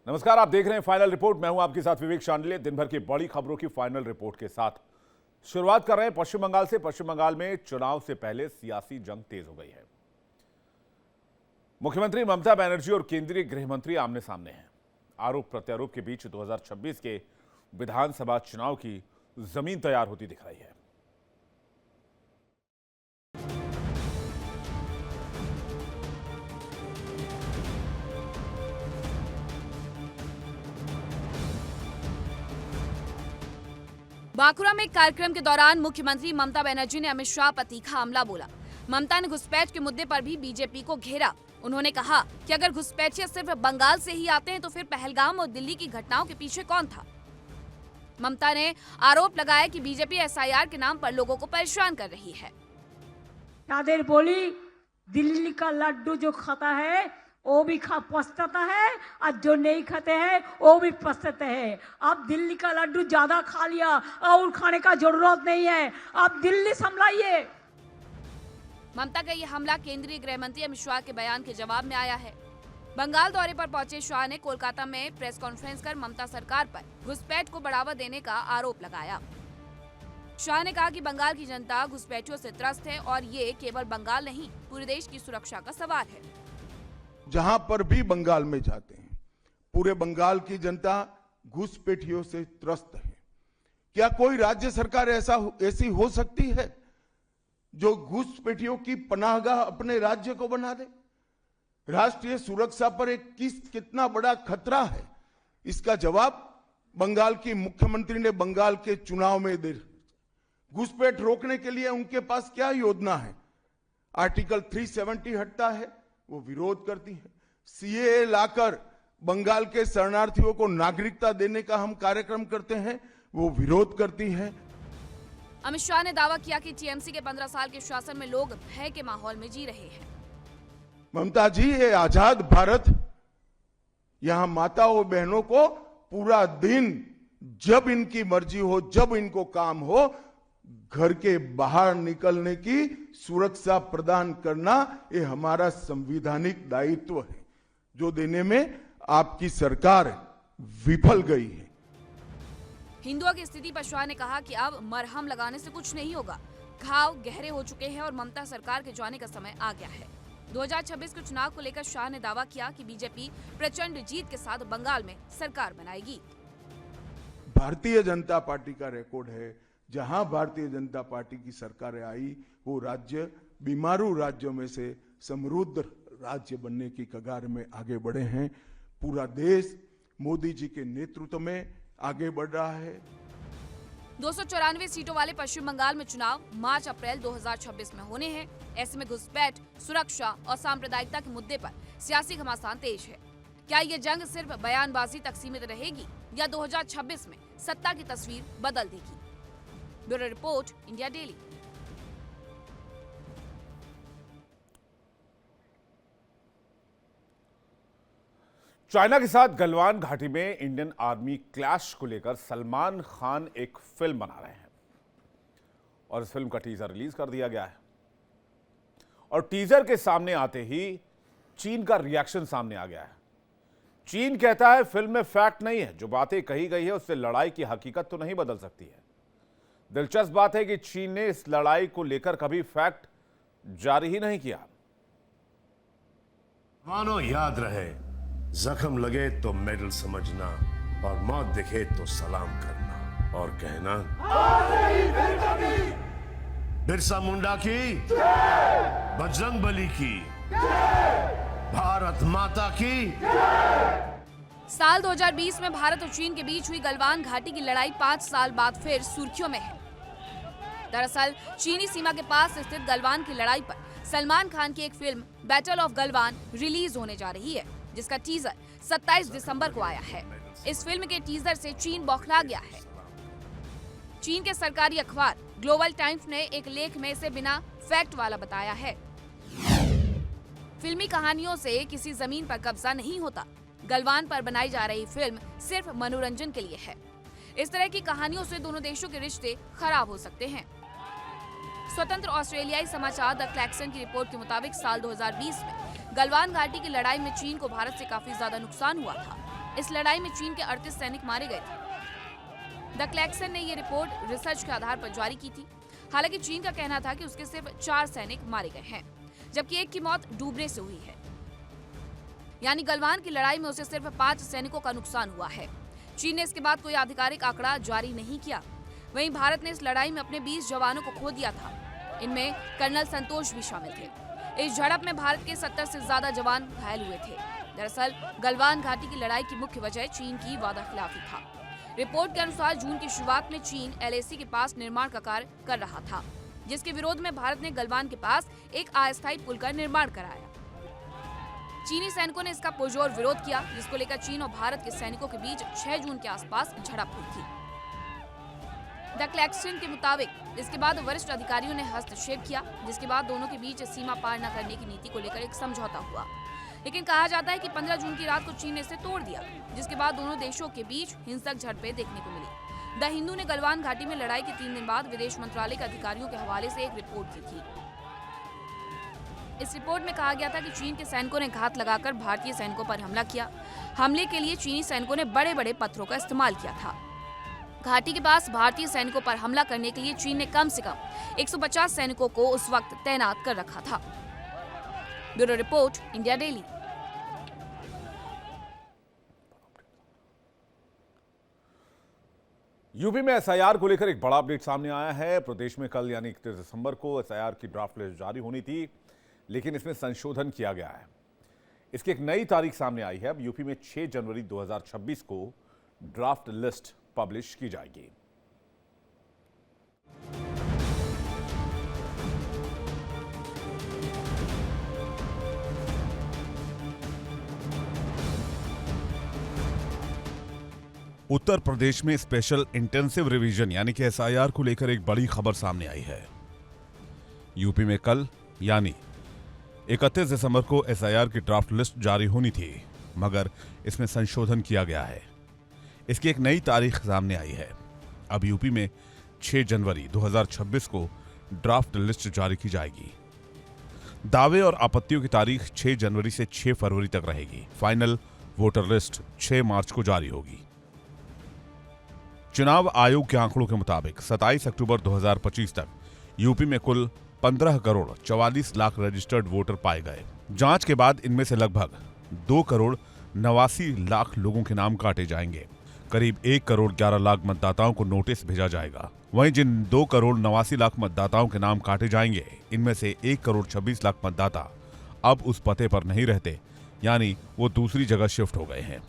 नमस्कार, आप देख रहे हैं फाइनल रिपोर्ट। मैं हूं आपके साथ विवेक शांडिल्य। दिन भर की बड़ी खबरों की फाइनल रिपोर्ट के साथ शुरुआत कर रहे हैं पश्चिम बंगाल से। पश्चिम बंगाल में चुनाव से पहले सियासी जंग तेज हो गई है। मुख्यमंत्री ममता बनर्जी और केंद्रीय गृह मंत्री आमने सामने हैं। आरोप प्रत्यारोप के बीच 2026 के विधानसभा चुनाव की जमीन तैयार होती दिख रही है। बांकुड़ा में कार्यक्रम के दौरान मुख्यमंत्री ममता बनर्जी ने अमित शाह पर तीखा हमला बोला। ममता ने घुसपैठ के मुद्दे पर भी बीजेपी को घेरा। उन्होंने कहा कि अगर घुसपैठिए सिर्फ बंगाल से ही आते हैं तो फिर पहलगाम और दिल्ली की घटनाओं के पीछे कौन था। ममता ने आरोप लगाया कि बीजेपी एसआईआर के नाम पर लोगों को परेशान कर रही है। तादेर बोली दिल्ली का लड्डू जो खाता है वो भी पछताता है और जो नहीं खाते हैं वो भी पछताते हैं। अब दिल्ली का लड्डू ज्यादा खा लिया और खाने का जरूरत नहीं है, अब दिल्ली संभलाइए। ममता का यह हमला केंद्रीय गृह मंत्री अमित शाह के बयान के जवाब में आया है। बंगाल दौरे पर पहुंचे शाह ने कोलकाता में प्रेस कॉन्फ्रेंस कर ममता सरकार पर घुसपैठ को बढ़ावा देने का आरोप लगाया। शाह ने कहा कि बंगाल की जनता घुसपैठियों से त्रस्त है और ये केवल बंगाल नहीं पूरे देश की सुरक्षा का सवाल है। जहां पर भी बंगाल में जाते हैं पूरे बंगाल की जनता घुसपैठियों से त्रस्त है। क्या कोई राज्य सरकार ऐसी हो सकती है जो घुसपैठियों की पनाहगाह अपने राज्य को बना दे? राष्ट्रीय सुरक्षा पर एक कितना बड़ा खतरा है, इसका जवाब बंगाल की मुख्यमंत्री ने बंगाल के चुनाव में दे। घुसपैठ रोकने के लिए उनके पास क्या योजना है? आर्टिकल 370 हटता है, वो विरोध करती है। सीएए लाकर बंगाल के शरणार्थियों को नागरिकता देने का हम कार्यक्रम करते हैं, वो विरोध करती है। अमित शाह ने दावा किया कि टीएमसी के 15 साल के शासन में लोग भय के माहौल में जी रहे हैं। ममता जी, ये आजाद भारत, यहां माताओं बहनों को पूरा दिन जब इनकी मर्जी हो, जब इनको काम हो, घर के बाहर निकलने की सुरक्षा प्रदान करना ये हमारा संवैधानिक दायित्व है, जो देने में आपकी सरकार विफल गई है। हिंदुओं की स्थिति पर शाह ने कहा कि अब मरहम लगाने से कुछ नहीं होगा, घाव गहरे हो चुके हैं और ममता सरकार के जाने का समय आ गया है। 2026 के चुनाव को लेकर शाह ने दावा किया कि बीजेपी प्रचंड जीत के साथ बंगाल में सरकार बनाएगी। भारतीय जनता पार्टी का रिकॉर्ड है, जहां भारतीय जनता पार्टी की सरकारें आई वो राज्य बीमारू राज्यों में से समृद्ध राज्य बनने की कगार में आगे बढ़े हैं। पूरा देश मोदी जी के नेतृत्व में आगे बढ़ रहा है। 294 सीटों वाले पश्चिम बंगाल में चुनाव मार्च अप्रैल 2026 में होने हैं। ऐसे में घुसपैठ, सुरक्षा और सांप्रदायिकता के मुद्दे पर सियासी घमासान तेज है। क्या ये जंग सिर्फ बयानबाजी तक सीमित रहेगी या 2026 में सत्ता की तस्वीर बदल देगी? Bureau report, India daily. China के साथ गलवान घाटी में इंडियन आर्मी क्लैश को लेकर सलमान खान एक फिल्म बना रहे हैं और इस फिल्म का टीजर रिलीज कर दिया गया है। और टीजर के सामने आते ही चीन का रिएक्शन सामने आ गया है। चीन कहता है फिल्म में फैक्ट नहीं है, जो बातें कही गई है उससे लड़ाई की हकीकत तो नहीं बदल सकती है। दिलचस्प बात है कि चीन ने इस लड़ाई को लेकर कभी फैक्ट जारी ही नहीं किया। मानो याद रहे, जख्म लगे तो मेडल समझना और मौत दिखे तो सलाम करना और कहना बिरसा मुंडा की, बजरंग बली की, भारत माता की। साल 2020 में भारत और चीन के बीच हुई गलवान घाटी की लड़ाई 5 साल बाद फिर सुर्खियों में है। दरअसल चीनी सीमा के पास स्थित गलवान की लड़ाई पर सलमान खान की एक film battle of Galwan release होने जा रही है, जिसका टीजर 27 दिसंबर को आया है। इस फिल्म के टीजर से चीन बौखला गया है। चीन के सरकारी अखबार ग्लोबल टाइम्स ने एक लेख में इसे बिना फैक्ट वाला बताया है। फिल्मी कहानियों से किसी जमीन पर कब्जा नहीं होता। गलवान पर बनाई जा रही फिल्म सिर्फ मनोरंजन के लिए है। इस तरह की कहानियों से दोनों देशों के रिश्ते खराब हो सकते हैं। स्वतंत्र ऑस्ट्रेलियाई समाचार द क्लैक्सन की रिपोर्ट के मुताबिक साल 2020 में गलवान घाटी की लड़ाई में चीन को भारत से काफी ज्यादा नुकसान हुआ था। इस लड़ाई में चीन के 38 सैनिक मारे गए थे। द क्लैक्सन ने ये रिपोर्ट रिसर्च के आधार पर जारी की थी। हालांकि चीन का कहना था कि उसके सिर्फ 4 सैनिक मारे गए हैं, जबकि एक की मौत डूबने से हुई है। यानी गलवान की लड़ाई में उसे सिर्फ 5 सैनिकों का नुकसान हुआ है। चीन ने इसके बाद कोई आधिकारिक आंकड़ा जारी नहीं किया। वहीं भारत ने इस लड़ाई में अपने 20 जवानों को खो दिया था। इनमें कर्नल संतोष भी शामिल थे। इस झड़प में भारत के 70 से ज्यादा जवान घायल हुए थे। दरअसल गलवान घाटी की लड़ाई की मुख्य वजह चीन की वादाखिलाफी था। रिपोर्ट के अनुसार जून की शुरुआत में चीन LAC के पास निर्माण का कार्य कर रहा था, जिसके विरोध में भारत ने गलवान के पास एक अस्थायी पुल का निर्माण कराया। चीनी सैनिकों ने इसका पुरजोर विरोध किया, जिसको लेकर चीन और भारत के सैनिकों के बीच 6 जून के आसपास झड़प हुई थी। द क्लैक्सन के मुताबिक इसके बाद वरिष्ठ अधिकारियों ने हस्तक्षेप किया, जिसके बाद दोनों के बीच सीमा पार न करने की नीति को लेकर एक समझौता हुआ। लेकिन कहा जाता है कि 15 जून की रात को चीन ने इसे तोड़ दिया, जिसके बाद दोनों देशों के बीच हिंसक झड़पें देखने को मिली। द हिंदू ने गलवान घाटी में लड़ाई के 3 दिन बाद विदेश मंत्रालय के अधिकारियों के हवाले से एक रिपोर्ट दी थी। इस रिपोर्ट में कहा गया था कि चीन के सैनिकों ने घात लगाकर भारतीय सैनिकों पर हमला किया। हमले के लिए चीनी सैनिकों ने बड़े बड़े पत्थरों का इस्तेमाल किया था। घाटी के पास भारतीय सैनिकों पर हमला करने के लिए चीन ने कम से कम 150 सैनिकों को उस वक्त तैनात कर रखा था। Bureau report, India daily. UP में SIR को लेकर एक बड़ा अपडेट सामने आया है। प्रदेश में कल यानी 31 दिसंबर को SIR की ड्राफ्ट लिस्ट जारी होनी थी, लेकिन इसमें संशोधन किया गया है। इसकी एक नई तारीख सामने आई है। अब यूपी में 6 जनवरी 2026 को ड्राफ्ट लिस्ट पब्लिश की जाएगी। उत्तर प्रदेश में स्पेशल इंटेंसिव रिवीजन यानी कि SIR को लेकर एक बड़ी खबर सामने आई है। यूपी में कल यानी 31 दिसंबर को SIR की ड्राफ्ट लिस्ट जारी होनी थी, मगर इसमें संशोधन किया गया है। इसकी एक नई तारीख सामने आई है। अब यूपी में 6 जनवरी 2026 को ड्राफ्ट लिस्ट जारी की जाएगी। दावे और आपत्तियों की तारीख 6 जनवरी से 6 फरवरी तक रहेगी। फाइनल वोटर लिस्ट 6 मार्च को जारी होगी। चुनाव आयोग के आंकड़ों के मुताबिक 27 अक्टूबर 2025 तक यूपी में कुल 15 करोड़ 44 लाख रजिस्टर्ड वोटर पाए गए। जांच के बाद इनमें से लगभग 2 करोड़ 89 लाख लोगों के नाम काटे जाएंगे। करीब 1 करोड़ 11 लाख मतदाताओं को नोटिस भेजा जाएगा। वहीं जिन 2 करोड़ 89 लाख मतदाताओं के नाम काटे जाएंगे, इनमें से 1 करोड़ 26 लाख मतदाता अब उस पते पर नहीं रहते, यानी वो दूसरी जगह शिफ्ट हो गए हैं।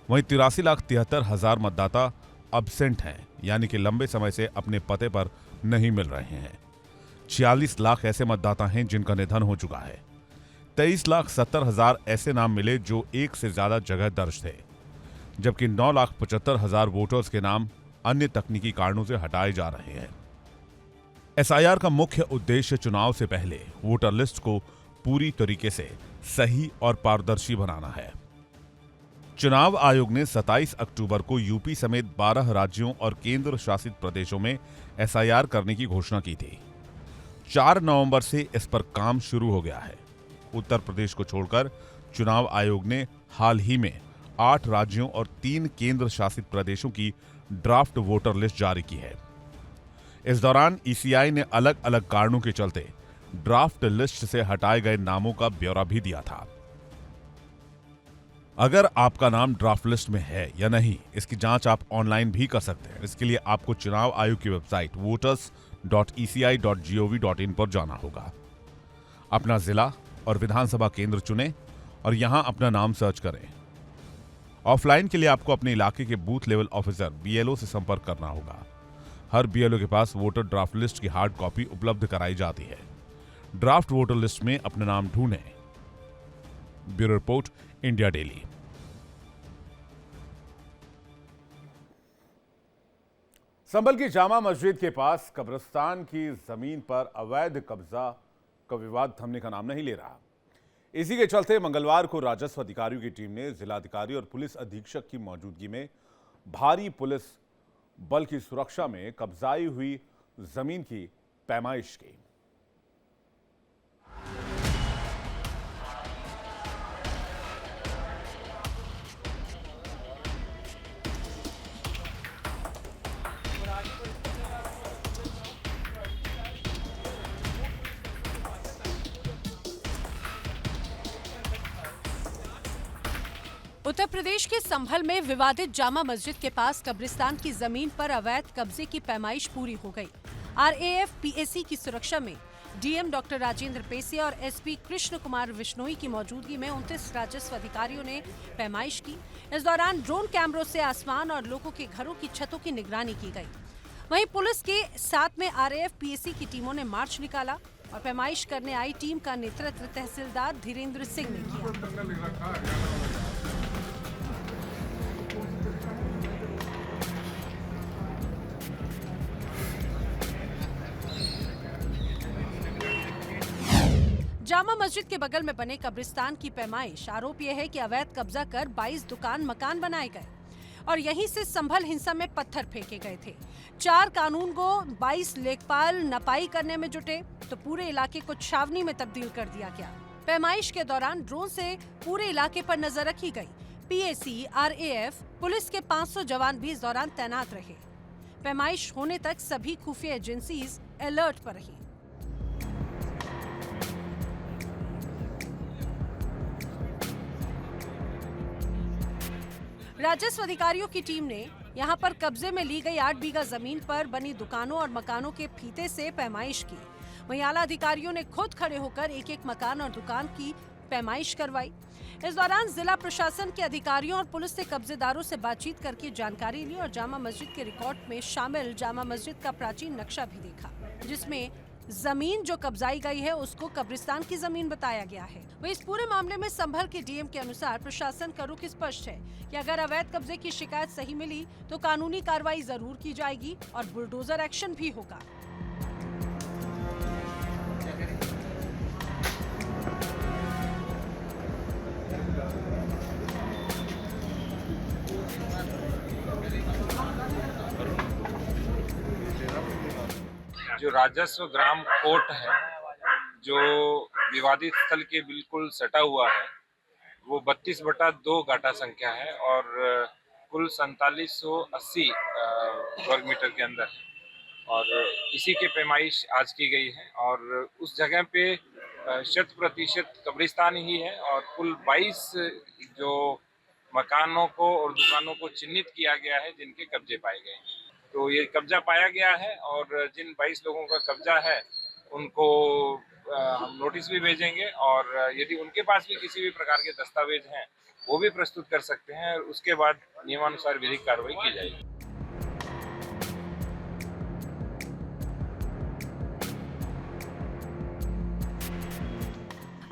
वहीं 83,73,000 मतदाता अब्सेंट हैं, यानी कि लंबे समय से अपने पते पर नहीं मिल रहे हैं। 46 लाख ऐसे मतदाता हैं जिनका निधन हो चुका है। 23,70,000 ऐसे नाम मिले जो एक से ज्यादा जगह दर्ज थे, जबकि 9,75,000 वोटर्स के नाम अन्य तकनीकी कारणों से हटाए जा रहे हैं। SIR का मुख्य उद्देश्य चुनाव से पहले वोटर लिस्ट को पूरी तरीके से सही और पारदर्शी बनाना है। चुनाव आयोग ने 27 अक्टूबर को यूपी समेत 12 राज्यों और केंद्र शासित प्रदेशों में SIR करने की घोषणा की थी। 4 नवंबर से इस पर काम शुरू हो गया है। उत्तर प्रदेश को छोड़कर चुनाव आयोग ने हाल ही में 8 राज्यों और 3 केंद्र शासित प्रदेशों की ड्राफ्ट वोटर लिस्ट जारी की है। इस दौरान ECI ने अलग अलग कारणों के चलते ड्राफ्ट लिस्ट से हटाए गए नामों का ब्यौरा भी दिया था। अगर आपका नाम ड्राफ्ट लिस्ट में है या नहीं, इसकी जांच आप ऑनलाइन भी कर सकते हैं। इसके लिए आपको चुनाव आयोग की वेबसाइट voters.eci.gov.in पर जाना होगा। अपना जिला और विधानसभा केंद्र चुनें और यहां अपना नाम सर्च करें। ऑफलाइन के लिए आपको अपने इलाके के बूथ लेवल ऑफिसर BLO से संपर्क करना होगा। हर BLO के पास वोटर ड्राफ्ट लिस्ट की हार्ड कॉपी उपलब्ध कराई जाती है। ड्राफ्ट वोटर लिस्ट में अपना नाम ढूंढें। Bureau report, India daily. Sambhal की जामा मस्जिद के पास कब्रिस्तान की जमीन पर अवैध कब्जा का विवाद थमने का नाम नहीं ले रहा। इसी के चलते मंगलवार को राजस्व अधिकारियों की टीम ने जिलाधिकारी और पुलिस अधीक्षक की मौजूदगी में भारी पुलिस बल की सुरक्षा में कब्जाई हुई जमीन की पैमाइश की। उत्तर प्रदेश के संभल में विवादित जामा मस्जिद के पास कब्रिस्तान की जमीन पर अवैध कब्जे की पैमाइश पूरी हो गई। RAF PAC की सुरक्षा में DM डॉक्टर राजेंद्र पेसे और SP कृष्ण कुमार विश्नोई की मौजूदगी में 29 राजस्व अधिकारियों ने पैमाइश की। इस दौरान ड्रोन कैमरों से आसमान और लोगों के घरों की छतों की निगरानी की गई। वहीं पुलिस के साथ में RAF PAC की टीमों ने मार्च निकाला और पैमाइश करने आई टीम का नेतृत्व तहसीलदार धीरेन्द्र सिंह ने किया। जामा मस्जिद के बगल में बने कब्रिस्तान की पैमाइश। आरोप यह है कि अवैध कब्जा कर 22 दुकान मकान बनाए गए और यहीं से संभल हिंसा में पत्थर फेंके गए थे। 4 कानूनगो 22 लेखपाल नपाई करने में जुटे तो पूरे इलाके को छावनी में तब्दील कर दिया गया। पैमाइश के दौरान ड्रोन से पूरे इलाके पर नजर रखी गई। PAC, RAF, पुलिस के 500 जवान भी इस दौरान तैनात रहे। पैमाइश होने तक सभी खुफिया एजेंसीज अलर्ट पर रही। राजस्व अधिकारियों की टीम ने यहां पर कब्जे में ली गई 8 बीघा जमीन पर बनी दुकानों और मकानों के फीते से पैमाइश की। वहीं आला अधिकारियों ने खुद खड़े होकर एक एक मकान और दुकान की पैमाइश करवाई। इस दौरान जिला प्रशासन के अधिकारियों और पुलिस ने कब्जेदारों से बातचीत करके जानकारी ली और जामा मस्जिद के रिकॉर्ड में शामिल जामा मस्जिद का प्राचीन नक्शा भी देखा, जिसमें जमीन जो कब्जाई गई है उसको कब्रिस्तान की जमीन बताया गया है। वहीं इस पूरे मामले में संभल के DM के अनुसार प्रशासन का रुख स्पष्ट है कि अगर अवैध कब्जे की शिकायत सही मिली तो कानूनी कार्रवाई जरूर की जाएगी और बुलडोजर एक्शन भी होगा। जो राजस्व ग्राम कोर्ट है, जो विवादित स्थल के बिल्कुल सटा हुआ है, वो 32/2 गाटा संख्या है और कुल 4780 वर्ग मीटर के अंदर है और इसी के पैमाइश आज की गई है और उस जगह पे 100% कब्रिस्तान ही है और कुल 22 जो मकानों को और दुकानों को चिन्हित किया गया है जिनके कब्जे पाए गए हैं। तो ये कब्जा पाया गया है और जिन 22 लोगों का कब्जा है उनको हम नोटिस भी भेजेंगे और यदि उनके पास भी किसी भी प्रकार के दस्तावेज हैं वो भी प्रस्तुत कर सकते हैं और उसके बाद नियमानुसार विधिक कार्रवाई की जाएगी।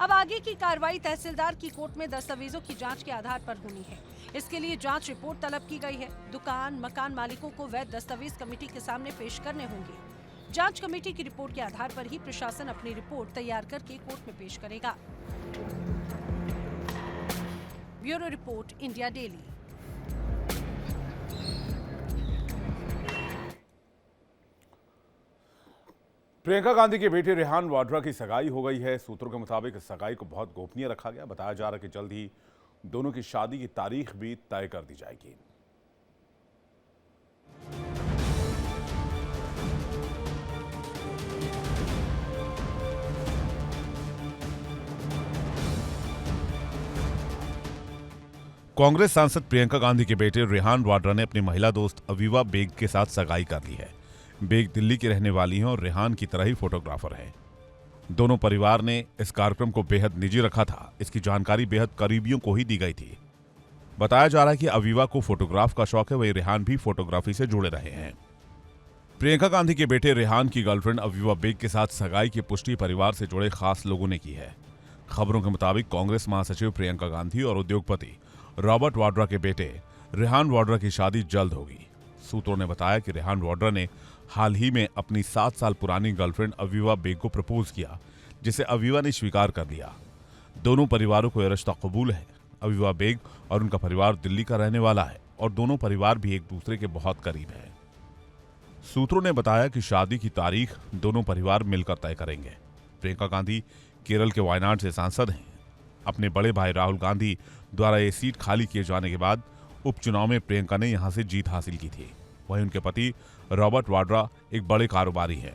अब आगे की कार्रवाई तहसीलदार की कोर्ट में दस्तावेजों की जांच के आधार पर होनी है। इसके लिए जांच रिपोर्ट तलब की गई है। दुकान मकान मालिकों को वैध दस्तावेज कमेटी के सामने पेश करने होंगे। जांच कमेटी की रिपोर्ट के आधार पर ही प्रशासन अपनी रिपोर्ट तैयार करके कोर्ट में पेश करेगा। Bureau report, India daily. Priyanka Gandhi के बेटे रेहान वाड्रा की सगाई हो गई है। सूत्रों के मुताबिक इस सगाई को बहुत गोपनीय रखा गया। बताया जा रहा है कि जल्द ही दोनों की शादी की तारीख भी तय कर दी जाएगी। कांग्रेस सांसद प्रियंका गांधी के बेटे रेहान वाड्रा ने अपनी महिला दोस्त अवीवा बेग के साथ सगाई कर ली है। बेग दिल्ली की रहने वाली हैं और रेहान की तरह ही फोटोग्राफर हैं। दोनों परिवार ने इस कार्यक्रम को बेहद निजी रखा था। इसकी जानकारी बेहद करीबियों को ही दी गई थी। बताया जा रहा है कि अवीवा को फोटोग्राफ का शौक है, वही रेहान भी फोटोग्राफी से जुड़े रहे हैं। प्रियंका गांधी के बेटे रेहान की गर्लफ्रेंड अवीवा बेग के साथ सगाई की पुष्टि परिवार से जुड़े खास लोगों ने की है। खबरों के मुताबिक कांग्रेस महासचिव प्रियंका गांधी और उद्योगपति रॉबर्ट वाड्रा के बेटे रेहान वाड्रा की शादी जल्द होगी। सूत्रों ने बताया कि रेहान वाड्रा ने हाल ही में अपनी 7 साल पुरानी गर्लफ्रेंड अवीवा बेग को प्रपोज किया, जिसे अवीवा ने स्वीकार कर लिया। दोनों परिवारों को यह रिश्ता कबूल है। अवीवा बेग और उनका परिवार दिल्ली का रहने वाला है और दोनों परिवार भी एक दूसरे के बहुत करीब हैं। सूत्रों ने बताया कि शादी की तारीख दोनों परिवार मिलकर तय करेंगे। प्रियंका गांधी केरल के वायनाड से सांसद हैं। अपने बड़े भाई राहुल गांधी द्वारा ये सीट खाली किए जाने के बाद उपचुनाव में प्रियंका ने यहां से जीत हासिल की थी। वहीं उनके पति रॉबर्ट वाड्रा एक बड़े कारोबारी हैं।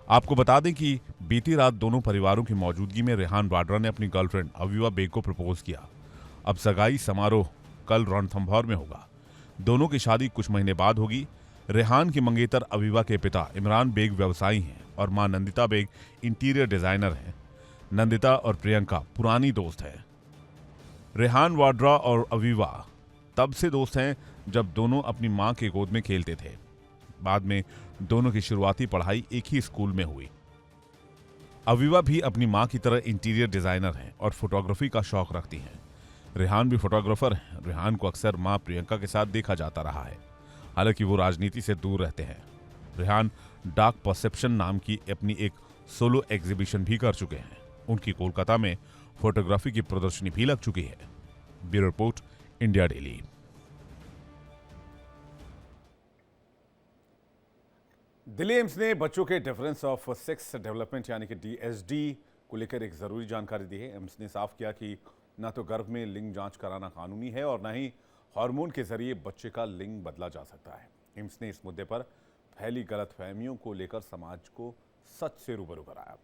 आपको बता दें कि बीती रात दोनों परिवारों की मौजूदगी में रेहान वाड्रा ने अपनी गर्लफ्रेंड अवीवा बेग को प्रपोज किया। अब सगाई समारोह कल रणथंभौर में होगा। दोनों की शादी कुछ महीने बाद होगी। रेहान की मंगेतर अवीवा के पिता इमरान बेग व्यवसायी हैं और मां नंदिता बेग इंटीरियर डिजाइनर हैं। नंदिता और प्रियंका पुरानी दोस्त हैं। रेहान वाड्रा और अवीवा तब से दोस्त हैं जब दोनों अपनी मां के गोद में खेलते थे। बाद में दोनों की शुरुआती पढ़ाई एक ही स्कूल में हुई। अवीवा भी अपनी मां की तरह इंटीरियर डिजाइनर हैं और फोटोग्राफी का शौक रखती हैं। रेहान भी फोटोग्राफर हैं। रेहान को अक्सर मां प्रियंका के साथ देखा जाता रहा है, हालांकि वो राजनीति से दूर रहते हैं। रेहान डार्क परसेप्शन नाम की अपनी एक सोलो एग्जीबिशन भी कर चुके हैं। उनकी कोलकाता में फोटोग्राफी की प्रदर्शनी भी लग चुकी है। Bureau report, India daily. Delhi AIIMS ने बच्चों के डिफरेंस ऑफ सेक्स डेवलपमेंट यानी कि DSD को लेकर एक जरूरी जानकारी दी है। एम्स ने साफ किया कि न तो गर्भ में लिंग जांच कराना कानूनी है और न ही हार्मोन के जरिए बच्चे का लिंग बदला जा सकता है। एम्स ने इस मुद्दे पर फैली गलतफहमियों को लेकर समाज को सच से रूबरू कराया।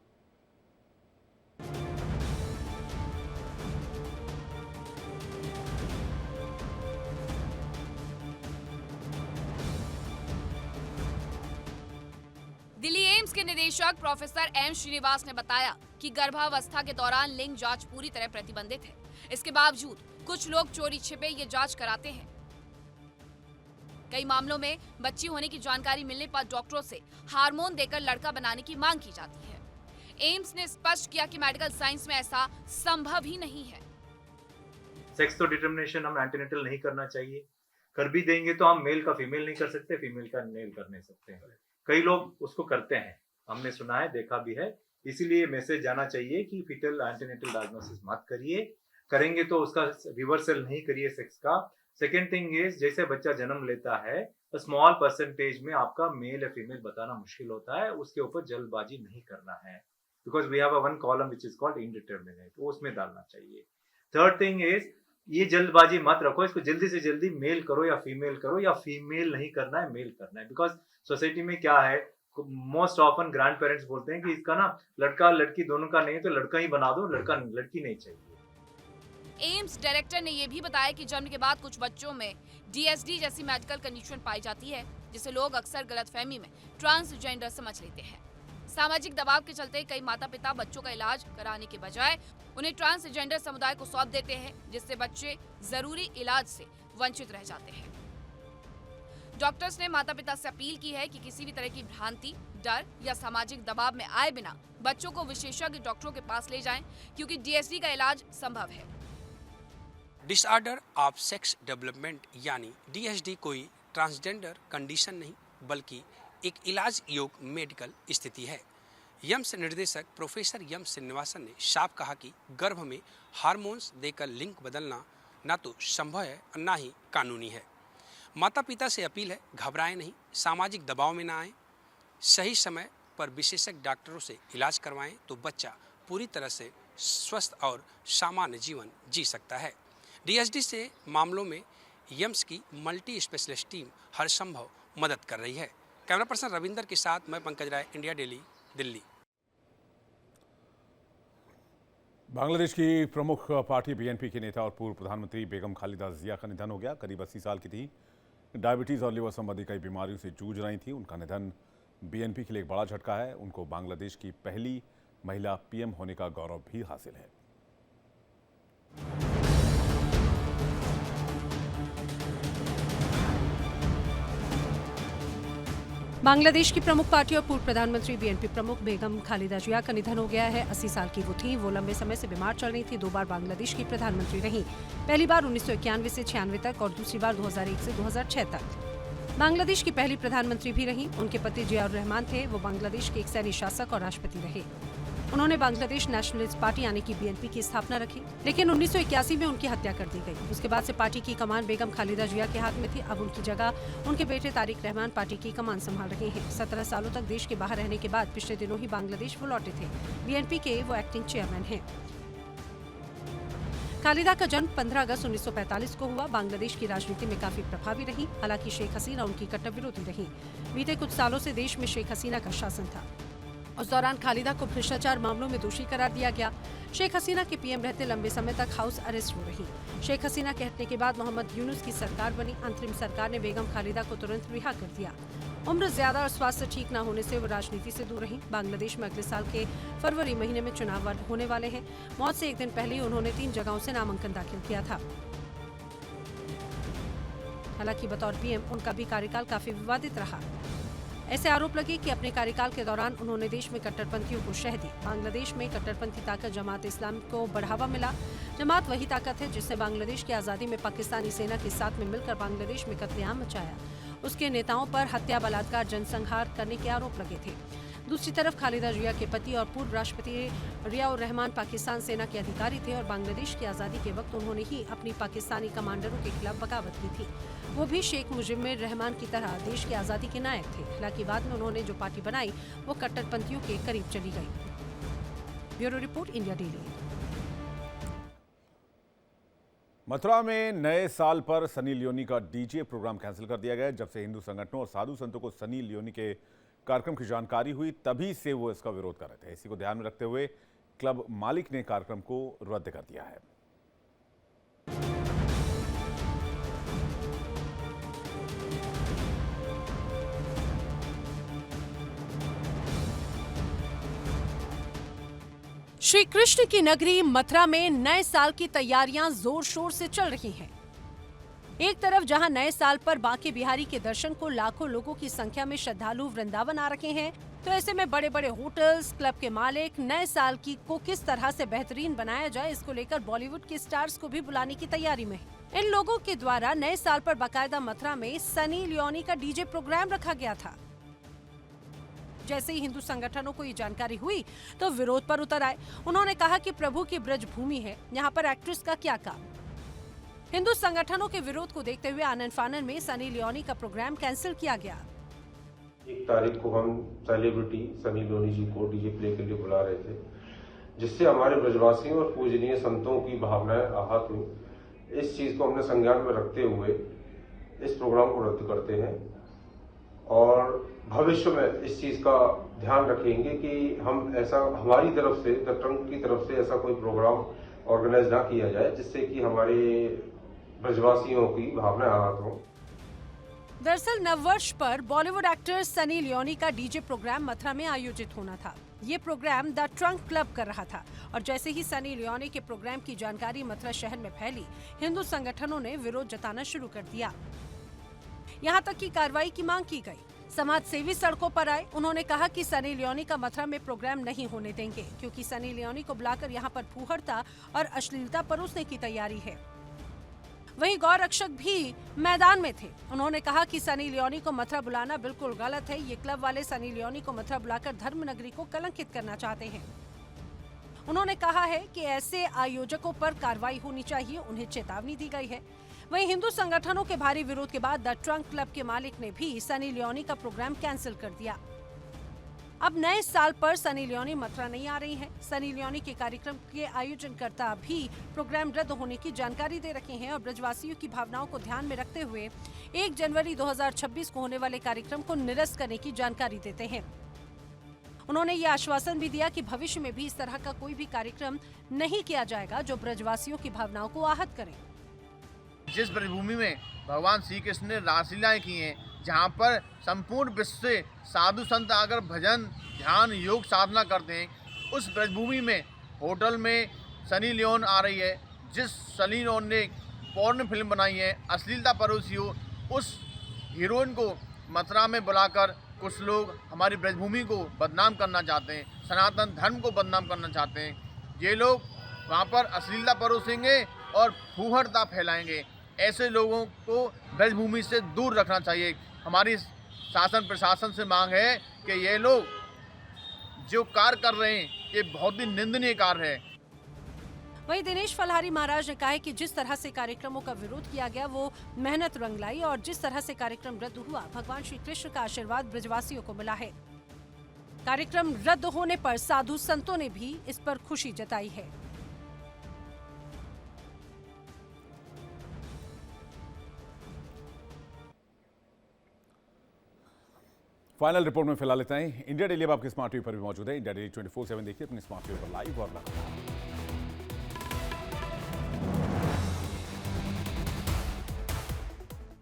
दिल्ली एम्स के निदेशक प्रोफेसर M श्रीनिवास ने बताया कि गर्भावस्था के दौरान लिंग जांच पूरी तरह प्रतिबंधित है। इसके बावजूद कुछ लोग चोरी छिपे ये जांच कराते हैं। कई मामलों में बच्ची होने की जानकारी मिलने पर डॉक्टरों से हार्मोन देकर लड़का बनाने की मांग की जाती है। एम्स ने स्पष्ट किया कि मेडिकल साइंस में ऐसा संभव ही नहीं है। सेक्स तो डिटर्मिनेशन हम एंटीनेटल नहीं करना चाहिए। कर भी देंगे तो हम मेल का फीमेल नहीं कर सकते, फीमेल का मेल कर नहीं सकते हैं। कई लोग उसको करते हैं, हमने सुना है, देखा भी है। इसीलिए मैसेज जाना चाहिए कि फीटल एंटीनेटल डायग्नोसिस मत करिए, करेंगे तो उसका रिवर्सल नहीं करिए सेक्स का। सेकेंड थिंग इज, जैसे बच्चा जन्म लेता है तो स्मॉल परसेंटेज में आपका मेल या फीमेल बताना मुश्किल होता है। उसके ऊपर जल्दबाजी नहीं करना है, because we have a one column which is called indeterminate, वो उसमें डालना चाहिए। थर्ड थिंग इज, ये जल्दबाजी मत रखो, इसको जल्दी से जल्दी मेल करो या फीमेल नहीं करना है, मेल करना है। बिकॉज सोसाइटी में क्या है, मोस्ट ऑफन ग्रैंड पेरेंट्स बोलते हैं कि इसका ना लड़का लड़की दोनों का नहीं, तो लड़का ही बना दो, लड़का लड़की नहीं चाहिए। एम्स डायरेक्टर ने यह भी बताया कि जन्म के बाद कुछ बच्चों में DSD जैसी मेडिकल कंडीशन पाई जाती है, जिसे लोग अक्सर गलतफहमी में ट्रांसजेंडर समझ लेते हैं। सामाजिक दबाव के चलते कई माता पिता बच्चों का इलाज कराने के बजाय उन्हें ट्रांसजेंडर समुदाय को सौंप देते हैं, जिससे बच्चे जरूरी इलाज से वंचित रह जाते हैं। डॉक्टर्स ने माता पिता से अपील की है कि किसी भी तरह की भ्रांति, डर या सामाजिक दबाव में आए बिना बच्चों को विशेषज्ञ डॉक्टरों के पास ले जाएं, क्योंकि DSD का इलाज संभव है। डिसऑर्डर ऑफ सेक्स डेवलपमेंट यानी DSD कोई ट्रांसजेंडर कंडीशन नहीं, बल्कि एक इलाज योग्य मेडिकल स्थिति है। यम्स निर्देशक प्रोफेसर M श्रीनिवासन ने साफ कहा कि गर्भ में हार्मोन्स देकर लिंग बदलना न तो संभव है और न ही कानूनी है। माता पिता से अपील है, घबराएं नहीं, सामाजिक दबाव में ना आएं, सही समय पर विशेषज्ञ डॉक्टरों से इलाज करवाएं तो बच्चा पूरी तरह से स्वस्थ और सामान्य जीवन जी सकता है। DSD से मामलों में यम्स की मल्टी स्पेशलिस्ट टीम हर संभव मदद कर रही है। कैमरा पर्सन रविंदर के साथ मैं पंकज राय, इंडिया डेली, दिल्ली। बांग्लादेश की प्रमुख पार्टी BNP के नेता और पूर्व प्रधानमंत्री बेगम खालिदा जिया का निधन हो गया। करीब 80 साल की थी। डायबिटीज और लिवर संबंधी कई बीमारियों से जूझ रही थी। उनका निधन BNP के लिए एक बड़ा झटका है। उनको बांग्लादेश की पहली महिला PM होने का गौरव भी हासिल है। बांग्लादेश की प्रमुख पार्टी और पूर्व प्रधानमंत्री BNP प्रमुख बेगम खालिदा जिया का निधन हो गया है। 80 साल की वो थी। वो लंबे समय से बीमार चल रही थी। 2 बार बांग्लादेश की प्रधानमंत्री रही। पहली बार 1991 से 96 तक और दूसरी बार 2001 से 2006 तक। बांग्लादेश की पहली प्रधानमंत्री भी रही। उनके पति जियाउर रहमान थे। वो बांग्लादेश के एक सैन्य शासक और राष्ट्रपति रहे। उन्होंने बांग्लादेश नेशनलिस्ट पार्टी यानी कि BNP की स्थापना रखी, लेकिन 1981 में उनकी हत्या कर दी गई। उसके बाद से पार्टी की कमान बेगम खालिदा जिया के हाथ में थी। अब उनकी जगह उनके बेटे तारिक रहमान पार्टी की कमान संभाल रहे हैं। 17 सालों तक देश के बाहर रहने के बाद पिछले दिनों ही बांग्लादेश वो लौटे थे। BNP के वो एक्टिंग चेयरमैन हैं। खालिदा का जन्म 15 अगस्त 1945 को हुआ। बांग्लादेश की राजनीति में काफी प्रभावी रही। हालांकि शेख हसीना उनकी कट्टर विरोधी रही। बीते कुछ सालों से देश में शेख हसीना का शासन था। उस दौरान खालिदा को भ्रष्टाचार मामलों में दोषी करार दिया गया। शेख हसीना के पीएम रहते लंबे समय तक हाउस अरेस्ट में रही। शेख हसीना के हटने के बाद मोहम्मद यूनुस की सरकार बनी। अंतरिम सरकार ने बेगम खालिदा को तुरंत रिहा कर दिया। उम्र ज्यादा और स्वास्थ्य ठीक न होने से वो राजनीति से दूर रही। बांग्लादेश में अगले साल के फरवरी महीने में चुनाव होने वाले हैं। मौत से एक दिन पहले ही उन्होंने 3 जगहों से नामांकन दाखिल किया था। हालांकि बतौर पीएम उनका भी कार्यकाल काफी विवादित रहा। ऐसे आरोप लगे कि अपने कार्यकाल के दौरान उन्होंने देश में कट्टरपंथियों को शह दी। बांग्लादेश में कट्टरपंथी ताकत जमात इस्लाम को बढ़ावा मिला। जमात वही ताकत है जिसने बांग्लादेश की आजादी में पाकिस्तानी सेना के साथ में मिलकर बांग्लादेश में कत्लेआम मचाया। उसके नेताओं पर हत्या, बलात्कार, जनसंहार करने के आरोप लगे थे। दूसरी तरफ खालिदा जिया के पति और पूर्व राष्ट्रपति रियाउर रहमान पाकिस्तान सेना के अधिकारी थे और बांग्लादेश की आज़ादी के वक्त उन्होंने ही अपनी पाकिस्तानी कमांडरों के खिलाफ बगावत की थी। वो भी शेख मुजिबुर रहमान की तरह देश की आज़ादी के नायक थे। हालांकि बाद में उन्होंने जो पार्टी बनाई वो कट्टरपंथियों के करीब चली गई। Bureau report, India daily. Mathura में नए साल पर सनी लियोनी का डीजे प्रोग्राम कैंसिल कर दिया गया। जब से हिंदू संगठनों और साधु संतों को सनी लियोनी के कार्यक्रम की जानकारी हुई तभी से वो इसका विरोध कर रहे थे। इसी को ध्यान में रखते हुए क्लब मालिक ने कार्यक्रम को रद्द कर दिया है। श्री कृष्ण की नगरी मथुरा में नए साल की तैयारियां जोर शोर से चल रही हैं। एक तरफ जहां नए साल पर बांके बिहारी के दर्शन को लाखों लोगों की संख्या में श्रद्धालु वृंदावन आ रखे हैं, तो ऐसे में बड़े बड़े होटल्स, क्लब के मालिक नए साल को किस तरह से बेहतरीन बनाया जाए इसको लेकर बॉलीवुड के स्टार्स को भी बुलाने की तैयारी में है। इन लोगों के द्वारा नए साल पर बाकायदा मथुरा में सनी लियोनी का डीजे प्रोग्राम रखा गया था। जैसे ही हिंदू संगठनों को ये जानकारी हुई तो विरोध पर उतर आए। उन्होंने कहा कि प्रभु की ब्रज भूमि है, यहाँ पर एक्ट्रेस का क्या काम। हिंदू संगठनों के विरोध को देखते हुए आनन फानन में सनी लियोनी का प्रोग्राम कैंसिल किया गया। 1 तारीख को हम सेलिब्रिटी सनी लियोनी जी को डीजे प्ले के लिए बुला रहे थे, जिससे हमारे ब्रजवासियों और पूजनीय संतों की भावनाएं आहत हुई। इस चीज को हमने संज्ञान में रखते हुए इस प्रोग्राम को रद्द करते हैं और भविष्य में इस चीज का ध्यान रखेंगे कि हम ऐसा हमारी तरफ से द ट्रंक की तरफ से ऐसा कोई प्रोग्राम ऑर्गेनाइज ना किया जाए जिससे कि हमारे ब्रजवासियों की भावनाएं आहत हों। दरअसल नववर्ष पर बॉलीवुड एक्टर सनी लियोनी का डीजे प्रोग्राम मथुरा में आयोजित होना था। ये प्रोग्राम द ट्रंक क्लब कर रहा था और जैसे ही सनी लियोनी के प्रोग्राम की जानकारी मथुरा शहर में फैली, हिंदू संगठनों ने विरोध जताना शुरू कर दिया। यहाँ तक कि कार्रवाई की मांग की गई। समाज सेवी सड़कों पर आए। उन्होंने कहा कि सनी लियोनी का मथुरा में प्रोग्राम नहीं होने देंगे क्योंकि सनी लियोनी को बुलाकर यहाँ पर फूहड़ता और अश्लीलता परोसने की तैयारी है। वहीं गौ रक्षक भी मैदान में थे। उन्होंने कहा कि सनी लियोनी को मथुरा बुलाना बिल्कुल गलत है। ये क्लब वाले सनी लियोनी को मथुरा बुलाकर धर्म नगरी को कलंकित करना चाहते हैं। उन्होंने कहा है कि ऐसे आयोजकों पर कार्रवाई होनी चाहिए। उन्हें चेतावनी दी गई है। वहीं हिंदू संगठनों के भारी विरोध के बाद द ट्रंक क्लब के मालिक ने भी सनी लियोनी का प्रोग्राम कैंसिल कर दिया। अब नए साल पर सनी लियोनी मथुरा नहीं आ रही हैं। सनी लियोनी के कार्यक्रम के आयोजनकर्ता भी प्रोग्राम रद्द होने की जानकारी दे रखे हैं और ब्रजवासियों की भावनाओं को ध्यान में रखते हुए 1 जनवरी 2026 को होने वाले कार्यक्रम को निरस्त करने की जानकारी देते हैं। उन्होंने ये आश्वासन भी दिया कि भविष्य में भी इस तरह का कोई भी कार्यक्रम नहीं किया जाएगा जो ब्रजवासियों की भावनाओं को आहत करे। जिस ब्रजभूमि में भगवान श्री कृष्ण ने रासलीलाएं की हैं, जहाँ पर संपूर्ण विश्व से साधु संत आकर भजन, ध्यान, योग साधना करते हैं, उस ब्रजभूमि में होटल में सनी लियोन आ रही है। जिस सनी लियोन ने पॉर्न फिल्म बनाई है, अश्लीलता परोसी हो, उस हीरोइन को मथुरा में बुलाकर कुछ लोग हमारी ब्रजभूमि को बदनाम करना चाहते हैं, सनातन धर्म को बदनाम करना चाहते हैं। ये लोग वहाँ पर अश्लीलता परोसेंगे और फूहड़ता फैलाएंगे। ऐसे लोगों को ब्रजभूमि से दूर रखना चाहिए। हमारी शासन प्रशासन से मांग है कि ये लोग जो कार्य कर रहे हैं ये बहुत ही निंदनीय कार्य है। वहीं दिनेश फलहारी महाराज ने कहा है कि जिस तरह से कार्यक्रमों का विरोध किया गया वो मेहनत रंग लाई और जिस तरह से कार्यक्रम रद्द हुआ, भगवान श्री कृष्ण का आशीर्वाद ब्रजवासियों को मिला है। कार्यक्रम रद्द होने पर साधु संतों ने भी इस पर खुशी जताई है। फाइनल रिपोर्ट में फिलहाल इतना ही। इंडिया डेली अब आपके स्मार्ट टीवी पर भी मौजूद है। इंडिया डेली 24/7 देखिए अपनी स्मार्ट टीवी पर लाइव और लगातार।